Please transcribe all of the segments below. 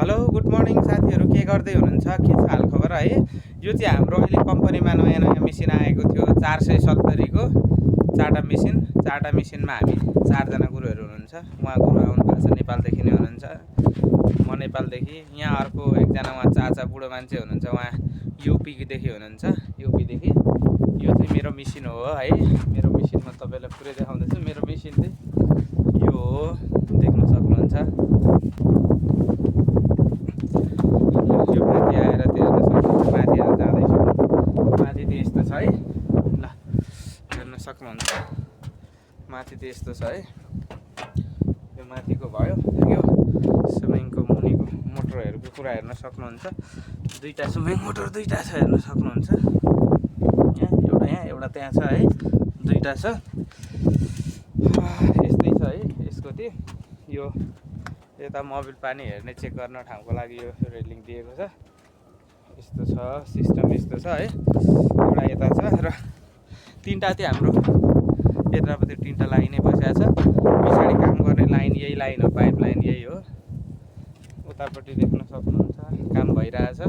Hello good morning साथीहरू, के गर्दै हुनुहुन्छ? के छ हालखबर है? यो चाहिँ हाम्रो अहिले कम्पनीमा नयाँ नयाँ मेसिन आएको थियो 470 को चारवटा मेसिनमा हामी 4जना गुरुहरू हुनुहुन्छ। उहाँ गुरु आउनु भएको छ, नेपालदेखि नै हुनुहुन्छ। म नेपालदेखि। यहाँ अर्को एकजना उहाँ चाचा बुढो मान्छे हुनुहुन्छ, उहाँ युपीदेखि हुनुहुन्छ। युपीदेखि यो चाहिँ मेरो मेसिन हो है। मेरो मेसिनमा तपाईँलाई पुरै देखाउँदैछु। मेरो मेसिन चाहिँ यो हो, देख्न सक्नुहुन्छ। यो माथि आएर त्यो हेर्न सक्नुहुन्छ। माथि आएर जाँदैछु, माथि त यस्तो छ है। ल हेर्न सक्नुहुन्छ, माथि त यस्तो छ है। यो माथिको भयो। यो स्विमिङको मुनिको मोटरहरूको कुरा हेर्न सक्नुहुन्छ। दुईवटा स्विमिङ मोटर दुईवटा छ, हेर्न सक्नुहुन्छ। यहाँ एउटा त्यहाँ छ है, दुईवटा छ। यस्तै छ है यसको चाहिँ। यो यता मोबिल पानी हेर्ने चेक गर्न ठाउँको लागि यो रेलिङ दिएको छ। यस्तो छ सिस्टम, यस्तो छ है। एउटा यता छ र तीनवटा चाहिँ हाम्रो यतापट्टि 3टा लाइनै बसेको छ। पछाडि काम गर्ने लाइन यही लाइन हो, पाइप लाइन यही हो। उतापट्टि देख्न सक्नुहुन्छ काम भइरहेछ।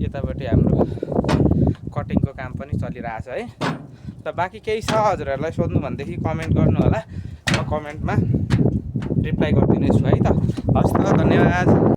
यतापट्टि हाम्रो कटिङको काम पनि चलिरहेछ है। त बाँकी केही छ हजुरहरूलाई सोध्नु भनेदेखि कमेन्ट गर्नु होला, म कमेन्टमा रिप्लाई गरिदिनेछु है त। हस् त, धन्यवाद।